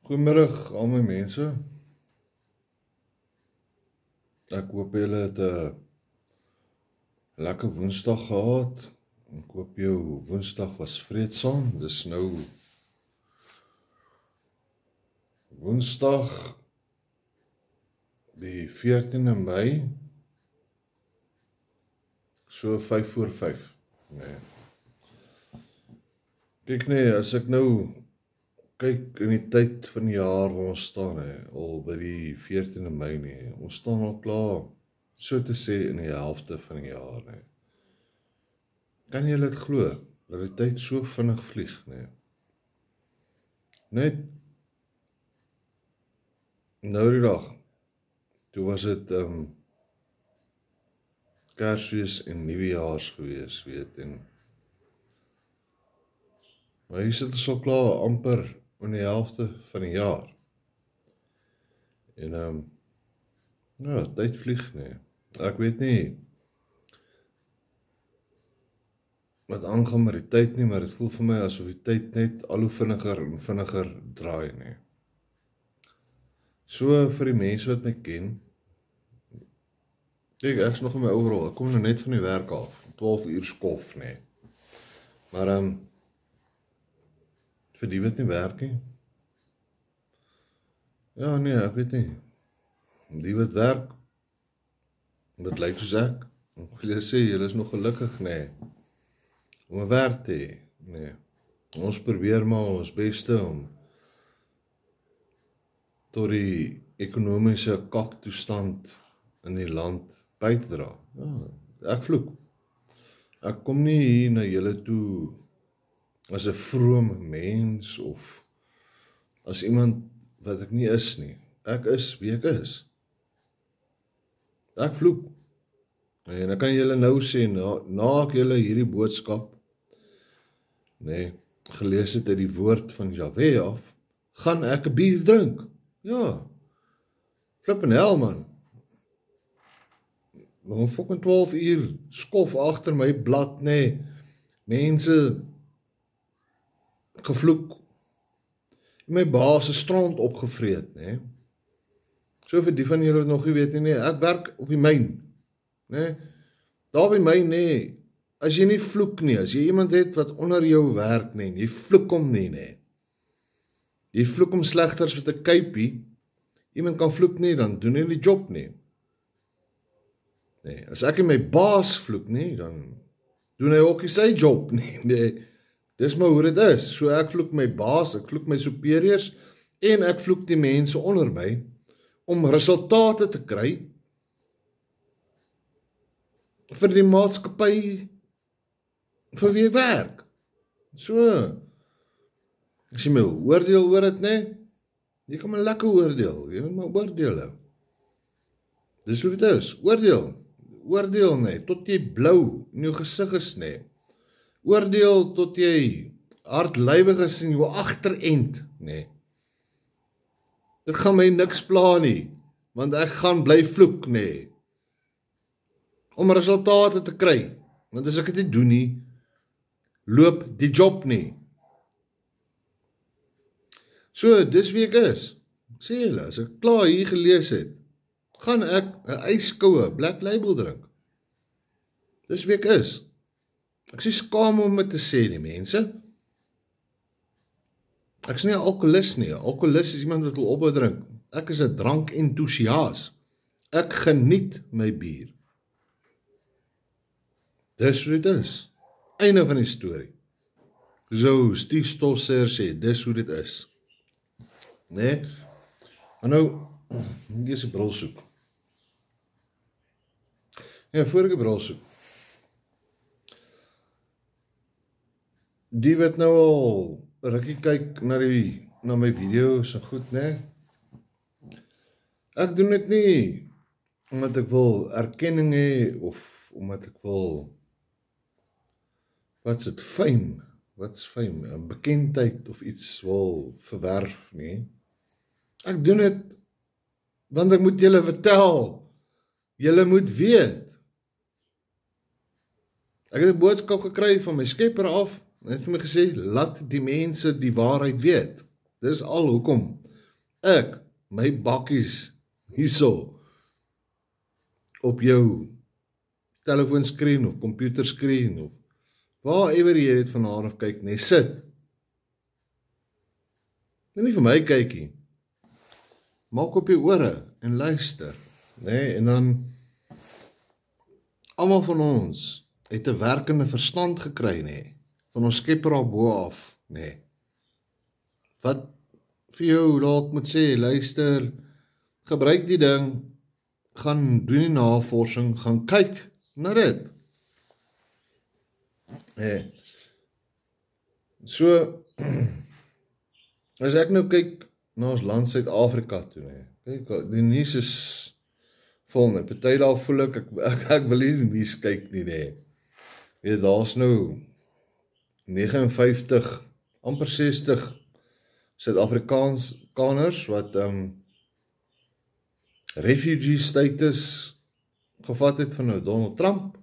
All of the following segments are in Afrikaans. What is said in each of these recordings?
Goeiemiddag al my mense. Ek hoop julle het 'n lekker Woensdag gehad. Ek hoop jou Woensdag was vreedsaam. Dis nou Woensdag die 14de Mei. So 5:05. Nee. Kyk nee, as ek nou kyk in die tyd van die jaar waar ons staan, al by die 14de Mei nie, ons staan al klaar, so te sê in die helfte van die jaar. Kan jy dit glo, dat die tyd so vinnig vlieg? Net nou die dag, toe was dit Kersfees en Nuwejaars gewees, weet, maar hier sit ons al klaar amper in die helfte van die jaar. En ja, tyd vlieg Ek weet nie wat aangaan met die tyd nie, maar dit voel vir my asof die tyd net al hoe vinniger en vinniger draai So vir die mense wat my ken, kyk, ek is nog in my overal, ek kom nou net van die werk af, 12 uur skof maar vir die wat nie werk nie, ja nee, ek weet nie, die wat werk, dit lyk soos ek wil jy sê, julle is nog gelukkig om 'n werk te hê, ons probeer maar ons beste om tot die ekonomiese kaktoestand in die land by te dra. Ja, ek vloek. Ek kom nie hier na julle toe as 'n vrome mens of as iemand wat ek nie is nie. Ek is wie ek is. Ek vloek. En dan kan julle nou sê, na ek julle hierdie boodskap gelees het uit die woord van Jahwe af, gaan ek 'n bier drink. Ja, flippin hel man. Nog fucking 12 uur skof agter my blad, mense gevloek, my baas is strand opgevreet, So vir die van julle wat nog nie weet nie, ek werk op die myn, daar by my, as jy nie vloek nie, as jy iemand het wat onder jou werk jy vloek hom nie, jy vloek hom slegters wat 'n kuipie, iemand kan vloek nie, dan doen hy die job nie, as ek in my baas vloek dan doen hy ook nie sy job nie, dis maar hoe dit is, so ek vloek my baas, ek vloek my superieurs, en ek vloek die mense onder my, om resultate te kry, vir die maatskappy, vir wie ek werk, so, as jy my oordeel oor dit, jy kan my lekker oordeel, jy moet my oordeel, dis hoe dit is, oordeel, tot jy blou in jou gesig is, oordeel tot jy hardlywig is in jou agterend, dit gaan my niks pla nie, want ek gaan bly vloek, om resultate te kry, want as ek dit nie doen nie, loop die job nie. So, dis wie ek is, sê julle, as ek klaar hier gelees het, gaan ek 'n ijskoue Black Label drink. Dis wie ek is. Ek is nie skaam om dit te sê nie, mense. Ek is nie 'n alkoholist nie. 'n Alkoholist is iemand wat wil ophou drink. Ek is 'n drankentoesias. Ek geniet my bier. Dis hoe dit is. Einde van die storie. So, Steve Stosser sê, dis hoe dit is. Maar nou, ek is 'n bril soek. Voor ek 'n bril soek. Die wat nou al rukkie kyk na my video's en goed, Ek doen dit nie omdat ek wil erkenning hê of omdat ek wil wat is fame, 'n bekendheid of iets wil verwerf Ek doen dit want ek moet julle vertel, julle moet weet. Ek het 'n boodskap gekry van my skepper af, en het vir my gesê, laat die mense die waarheid weet. Dis al hoekom ek my bakkies hierso op jou telefoonskreen of computerskreen of waarever jy dit vanavond of kyk, nee, sit. Nie vir my kykie. Maak op jou ore en luister, nee, en dan almal van ons het 'n werkende verstand gekry, nee, van ons skepper daar bo af, nee. Wat vir jou dalk moet sê, luister, gebruik die ding, gaan doen die navorsing, gaan kyk na dit. Nee. So, as ek nou kyk na ons land Suid-Afrika toe, nee, kyk, die nuus is vol, nee, party daar voel ek wil nie die nuus kyk nie, nee. Weet, daar's nou 59, amper 60 Suid-Afrikaners wat refugee status gevat het van nou Donald Trump.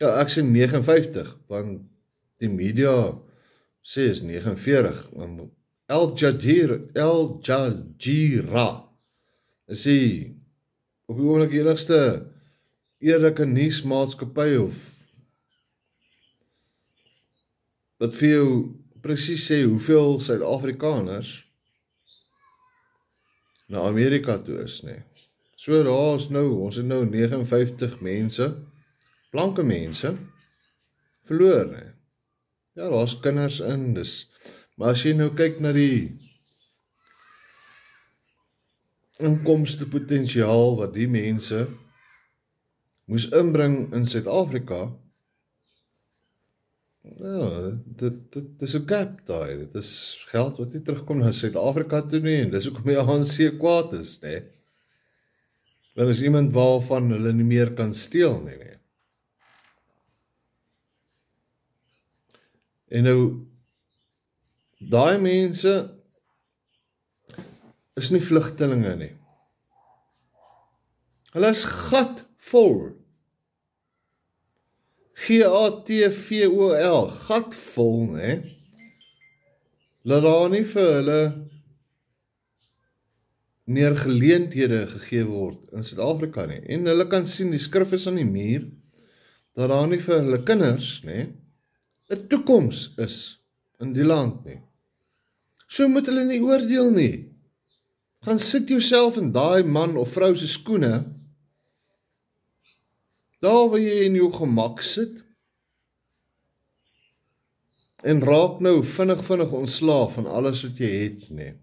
Ja, ek sê 59, want die media sê is 49. Al Jazeera is die op die oomblik enigste eerlike nuusmaatskappy of wat vir jou presies sê hoeveel Suid-Afrikaners na Amerika toe is, nee. So daar is nou, ons het nou 59 mense, blanke mense, verloor, nee. Ja, daar is kinders in, maar as jy nou kyk na die inkomstepotensiaal wat die mense moes inbring in Suid-Afrika, ja, dit is 'n gap daai, dit is geld wat nie terugkom na Suid-Afrika toe nie, en dis hoekom die ANC kwaad is, nee. Want is iemand waarvan hulle nie meer kan steel, nee. En nou, daai mense is nie vlugtelinge nie. Hulle is gatvol. Gatvol, gatvol, nee. Laat daar nie vir hulle meer geleenthede gegee word in Suid-Afrika nie. En hulle kan sien, die skrif is aan die muur, dat daar nie vir hulle kinders, nee, 'n toekoms is in die land nie. So moet hulle nie oordeel nie. Gaan sit jouself in daai man of vrou se skoene, daar waar jy in jou gemak sit, en raak nou vinnig ontslaaf van alles wat jy het, nee.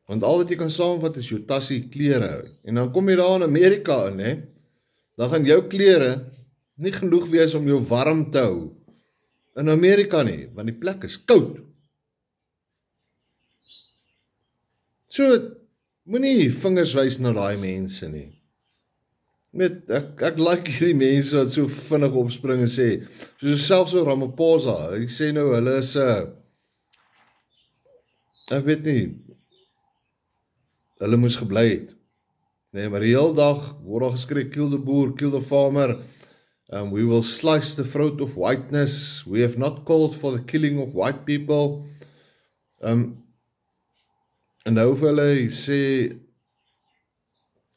Want al wat jy kan saamvat is jou tassie klere, en dan kom jy daar in Amerika in, nee, dan gaan jou klere nie genoeg wees om jou warm te hou in Amerika nie, want die plek is koud. So, moenie vingers wys na daai mense nie. Met, ek like hierdie mense wat so vinnig opspring en sê, soos selfs so Ramaphosa, ek sê nou, hulle is, ek weet nie, hulle moes gebly het. Nee, maar die hele dag word daar geskree, kill the boer, kill the farmer, we will slice the throat of whiteness, we have not called for the killing of white people, en nou vir hulle sê,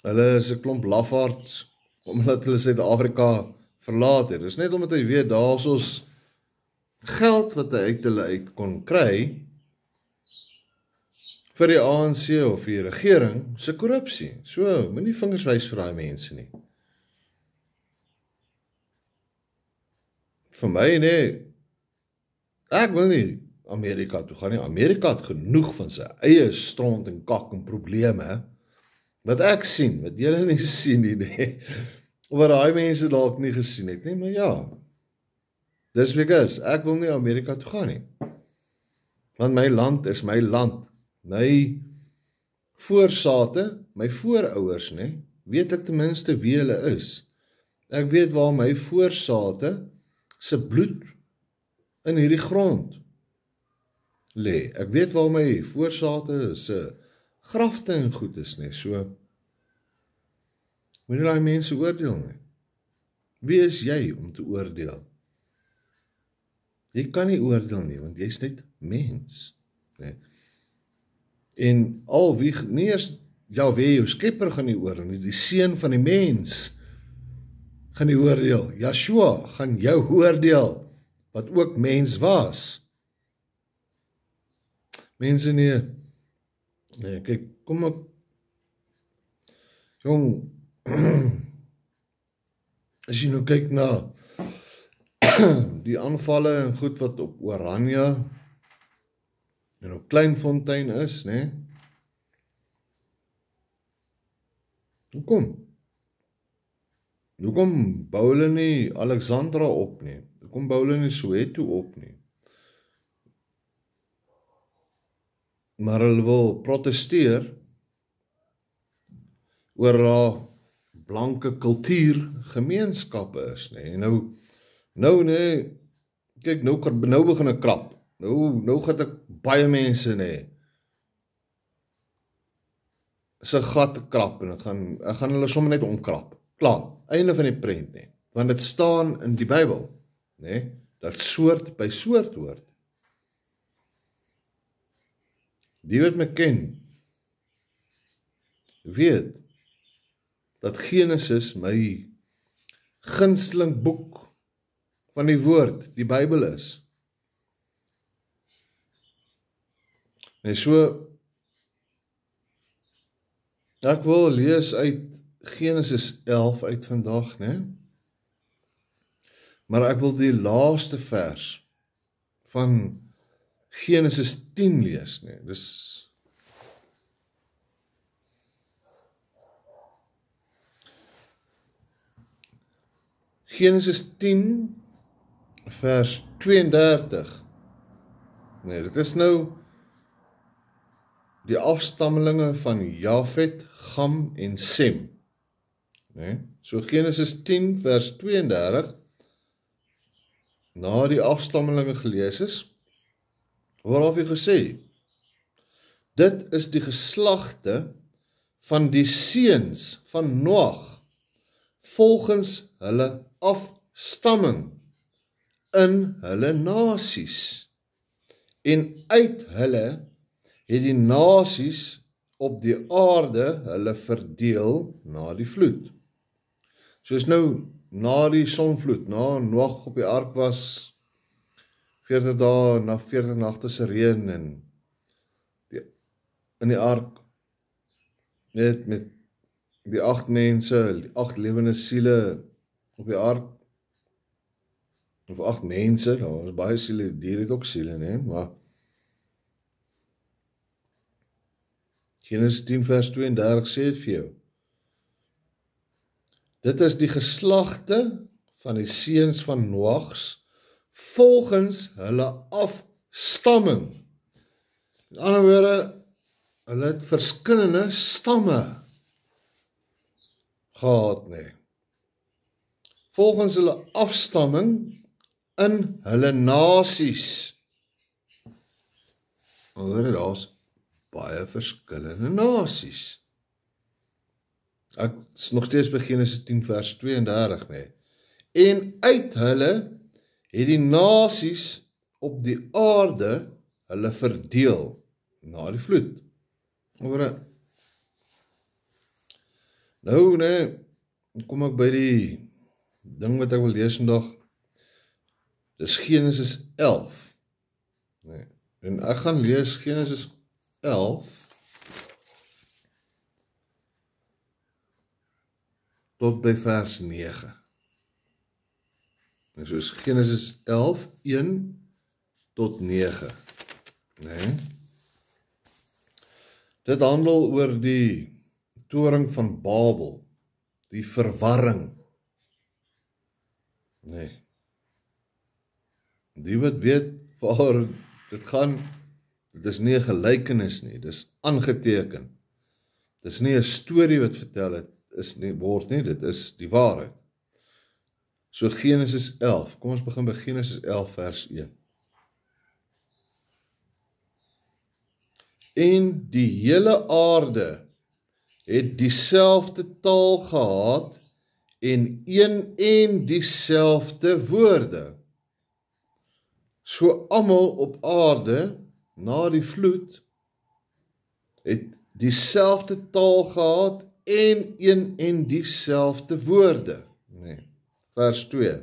hulle is 'n klomp lafaards, omdat hulle Suid-Afrika verlaat het. Dit is net omdat hy weet, daar is ons geld wat hy uit hulle uit kon kry, vir die ANC of die regering, se korrupsie. So, moenie vingers wys vir daai mense nie. Vir my, nee, ek wil nie Amerika toe gaan nie. Amerika het genoeg van sy eie stront en kak en probleme, wat ek sien, wat julle nie sien nie, nee. Of wat daai mense dalk nie gesien het nie, maar ja, dis because, ek wil nie Amerika toe gaan nie. Want my land is my land. My voorsate, my voorouers, nee, weet ek ten minste wie hulle is. Ek weet waar my voorsate se bloed in hierdie grond lê. Ek weet waar my voorsate se grafte en goed is, nee, so moet jy daai mense oordeel, nee. Wie is jy om te oordeel? Jy kan nie oordeel nie, want jy's net mens, nee. En al wie, nie eers Jahwe, jou skepper gaan nie oordeel nie, die seun van die mens gaan die oordeel. Yeshua gaan jou oordeel, wat ook mens was. Mense nee, kyk, kom ek, jong, as jy nou kyk na die aanvalle en goed wat op Oranje en op Kleinfontein is, né? Hoekom bou hulle nie Alexandra op nie? Hoekom bou hulle nie Soweto op nie? Maar hulle wil protesteer oor daar blanke kultuurgemeenskappe is, nee. Nou nee, kyk, nou begin ek krap. Nou gaan ek baie mense, nee, se gat krap, en ek gaan hulle sommer net omkrap. Klaar, einde van die prent, nee. Want dit staan in die Bybel, nee, dat soort by soort hoort. Die wat my ken, weet, dat Genesis my gunsteling boek van die woord, die Bybel is. En so, ek wil lees uit Genesis 11 uit vandag, né? Maar ek wil die laaste vers van Genesis 10 lees, né? Dus Genesis 10 vers 32. Nee, dit is nou die afstammelinge van Jafet, Gam en Sem. Nee, so Genesis 10 vers 32, na die afstammelinge gelees is, waarop hy gesê, dit is die geslagte van die seuns van Noag, volgens hulle afstamming in hulle nasies. En uit hulle het die nasies op die aarde hulle verdeel na die vloed. Soos nou na die sonvloed, na Noag op die ark was 40 dae na 40 nagte se reën, en in die ark net met die 8 mense, 8 lewende siele op die ark, of 8 mense, daar was baie siele, dier het ook siele, nee, maar Genesis 10 vers 32 sê het vir jou, dit is die geslagte van die seuns van Noags, volgens hulle afstamming. In ander woorde, hulle het verskillende stamme gehad, nee. Volgens hulle afstamming in hulle nasies. Hoor, daar is baie verskillende nasies. Ek is nog steeds by Genesis 10 vers 32, nee. En uit hulle het die nasies op die aarde hulle verdeel na die vloed. Hoor, nou, nee, kom ek by die ding wat ek wil lees vandag. Dis Genesis 11. Nee, en ek gaan lees Genesis 11 tot by vers 9. En soos Genesis 11, 1 tot 9. Nee. Dit handel oor die toring van Babel, die verwarring. Nee. Die wat weet waar dit gaan, dit is nie 'n gelykenis nie, dit is aangeteken. Dit is nie 'n storie wat vertel het, word nie, dit is die waarheid. So Genesis 11, kom ons begin by Genesis 11 vers 1. En die hele aarde het dieselfde taal gehad en een en dieselfde woorde. So almal op aarde, na die vloed, het dieselfde taal gehad en een en dieselfde woorde. Nee. Vers 2.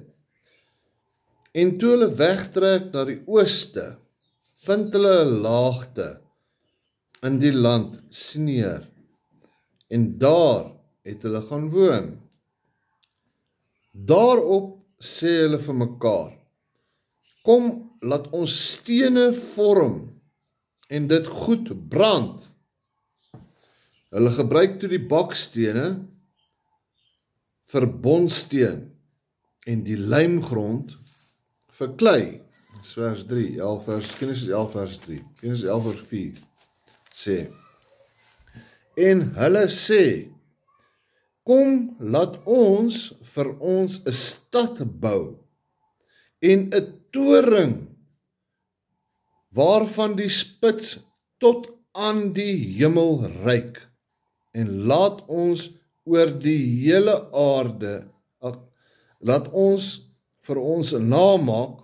En toe hulle wegtrek na die ooste, vind hulle 'n laagte in die land Sneer, en daar het hulle gaan woon. Daarop sê hulle vir mekaar, kom, laat ons stene vorm en dit goed brand. Hulle gebruik toe die bakstene vir bondsteen en die lijmgrond vir klei. Dis vers 3, Genesis 11 vers 3, Genesis 11 vers 4 sê. En hulle sê, kom, laat ons vir ons 'n stad bou en 'n toring waarvan die spits tot aan die hemel reik, en laat ons oor die hele aarde, laat ons vir ons 'n naam maak,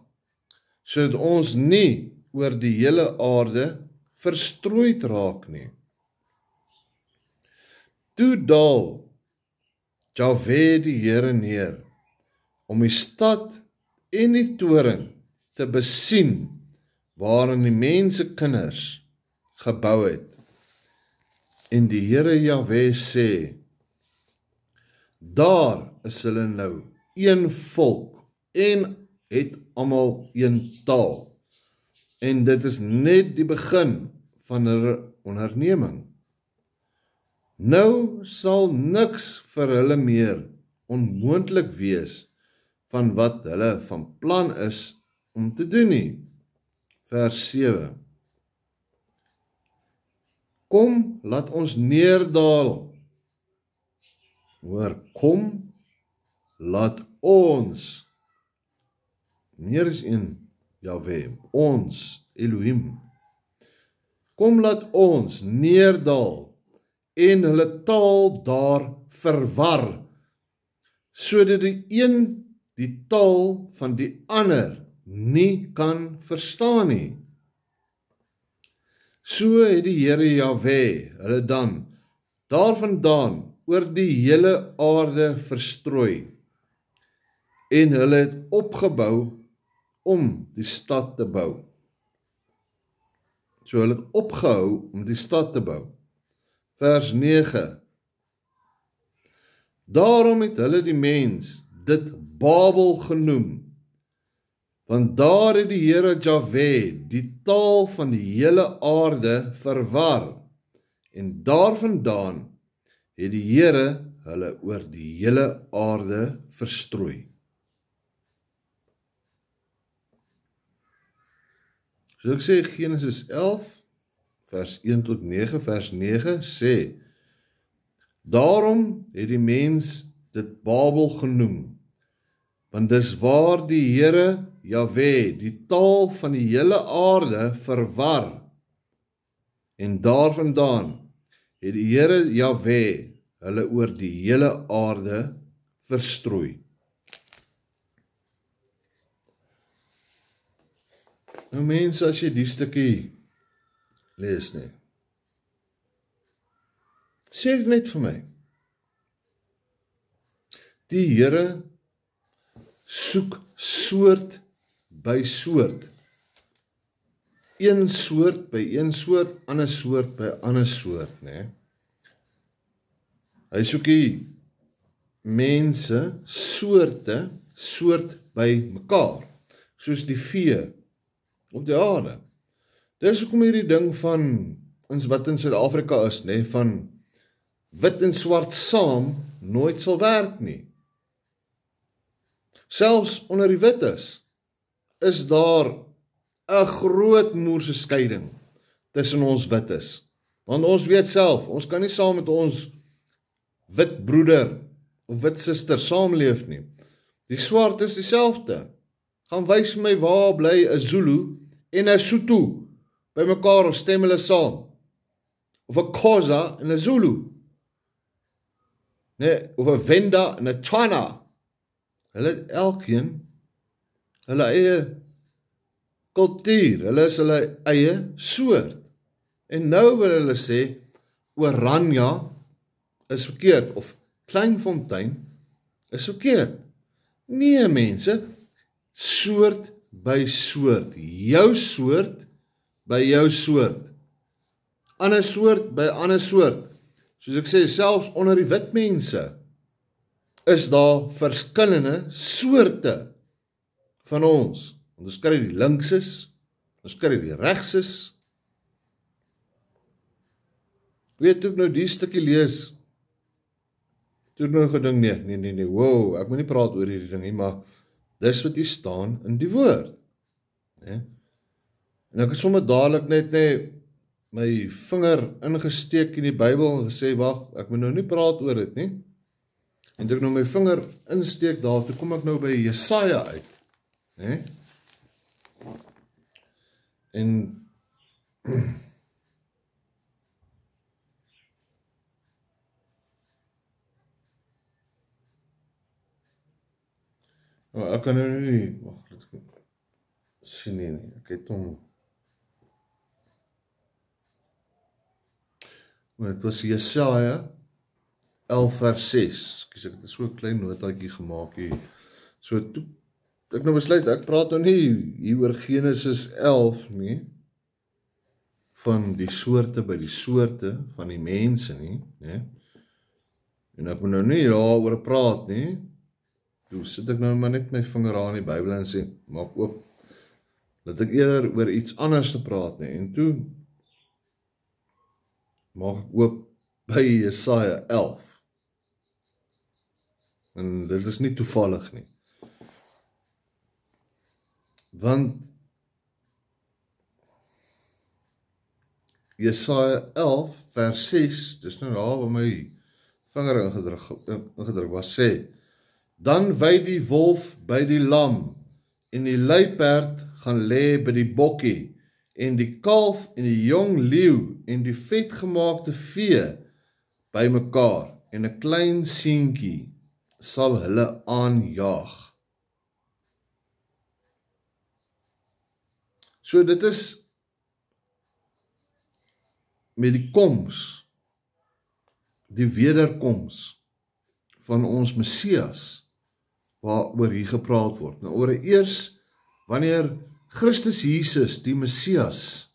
sodat ons nie oor die hele aarde verstrooid raak nie. Toe daal Jahwe die Here neer, om die stad en die toring te besien, waarin die mense kinders gebou het. En die Here Jahwe sê, daar is hulle nou een volk, en het almal een taal, en dit is net die begin van 'n onderneming. Nou sal niks vir hulle meer onmoontlik wees van wat hulle van plan is om te doen nie. Vers 7. Kom, laat ons neerdaal. Hoor, kom, laat ons. Neer is een, Jahwe, ons, Elohim. Kom, laat ons neerdaal en hulle taal daar verwar, sodat die een die taal van die ander nie kan verstaan nie. So het die Here Jahwe hulle dan daarvandaan oor die hele aarde verstrooi, en hulle het opgebou om die stad te bou. So hulle het opgehou om die stad te bou. Vers 9. Daarom het hulle die mens dit Babel genoem, want daar het die Here Jahwe die taal van die hele aarde verwar, en daarvandaan het die Here hulle oor die hele aarde verstrooi. So ek sê Genesis 11, vers 1 tot 9, vers 9 sê, daarom het die mens dit Babel genoem, want dis waar die Here Jahwe die taal van die hele aarde verwar, en daarvandaan het die Here Jahwe hulle oor die hele aarde verstrooi. Nou mense, as jy die stukkie lees nie, sê dit net vir my, die Here soek soort by soort, een soort by een soort, ander soort by ander soort, nee. Hy soek die mense, soort by mekaar, soos die vee op die aarde. Dis hoekom hierdie ding van, wat in Suid-Afrika is, nee, van wit en swart saam, nooit sal werk nie. Selfs onder die wites, is daar 'n groot moerse skeiding tussen ons wites. Want ons weet self, ons kan nie saam met ons wit broeder of wit suster saamleef nie. Die swart is dieselfde. Gaan wys my waar bly 'n Zulu en 'n Sotho by mekaar of stem hulle saam. Of 'n Xhosa en 'n Zulu. Nee, of 'n Venda en 'n Tswana. Hulle het elkeen hulle eie kultuur, hulle is hulle eie soort. En nou wil hulle sê, Oranje is verkeerd, of Kleinfontein is verkeerd. Nee, mense, soort by soort, jou soort by jou soort, ander soort by ander soort. Soos ek sê, selfs onder die wit mense is daar verskillende soorte van ons. Ons kry die linkses, ons kry die regses. Weet toe ek nou die stukkie lees, toe ek nou gedink, nee, wow, ek moet nie praat oor hierdie ding nie, maar dis wat hier staan in die woord. Nee? En ek het sommer dadelik net my vinger ingesteek in die Bybel en gesê, wag, ek moet nou nie praat oor dit nie. En toe ek nou my vinger insteek daar, toe kom ek nou by Jesaja uit. Nee? En ek kan nou nie, sien nie, ek het hom, het was Jesaja 11 vers 6, ek het so 'n klein notaatjie gemaak hier, so toe, ek nou besluit, ek praat nou nie hier oor Genesis 11 nie, van die soorte by die soorte van die mense nie, en ek moet nou nie oor praat nie, toe sit ek nou maar net my vinger aan die Bybel en sê, maak oop, dat ek eerder oor iets anders te praat nie, en toe maak ek oop by Jesaja 11, en dit is nie toevallig nie, want Jesaja 11 vers 6, dis nou daar waar my vinger ingedruk was, sê, dan wy die wolf by die lam, en die luiperd gaan lê by die bokkie, en die kalf en die jong leeu, en die vetgemaakte vee by mekaar, en 'n klein seentjie sal hulle aanjaag. So dit is met die koms, die wederkoms van ons Messias, waaroor hier gepraat word. Nou oor eers, wanneer Christus Jesus, die Messias,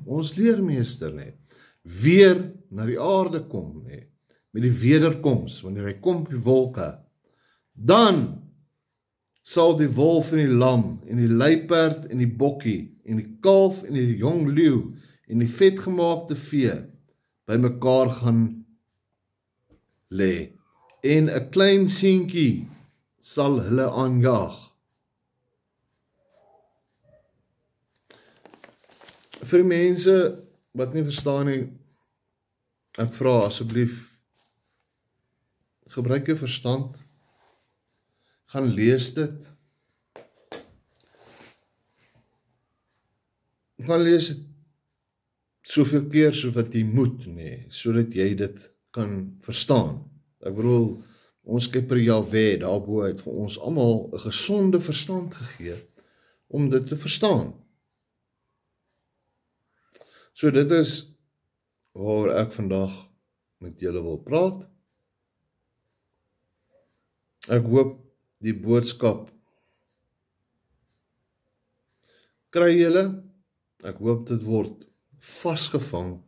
ons leermeester, weer na die aarde kom, met die wederkoms, wanneer hy kom op die wolke, dan sal die wolf en die lam, en die luiperd en die bokkie, en die kalf en die jong leeu, en die vetgemaakte vee, by mekaar gaan lê, en 'n klein seentjie sal hulle aanjaag. Vir die mense wat nie verstaan nie, ek vra asseblief, gebruik jou verstand, gaan lees dit, gaan lees dit soveel keer so wat jy moet, sodat jy dit kan verstaan. Ek bedoel, ons Skepper Jahwe daarbo het vir ons almal 'n gesonde verstand gegee om dit te verstaan. So dit is waaroor ek vandag met julle wil praat. Ek hoop die boodskap kry julle. Ek hoop dit word vasgevang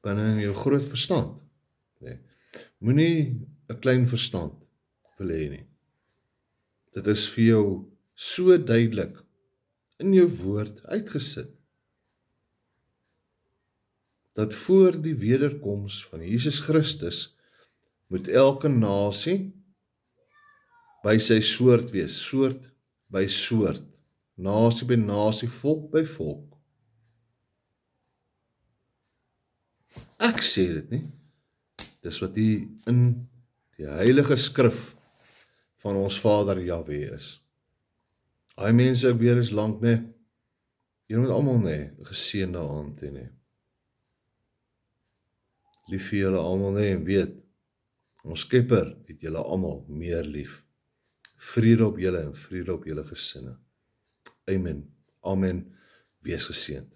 binne in jou groot verstand. Moenie 'n klein verstand wil hê nie. Dit is vir jou so duidelik in jou woord uitgesit, dat voor die wederkoms van Jesus Christus moet elke nasie by sy soort wees, soort by soort, nasie by nasie, volk by volk. Ek sê dit nie, dis wat hier in die heilige skrif van ons Vader Jahwe is. Daai mense ek weer is lank, julle moet almal 'n geseënde aand hê, lief vir julle almal, en weet, ons Skepper het julle almal meer lief. Vrede op julle en vrede op julle gesinne. Amen. Amen. Wees geseënd.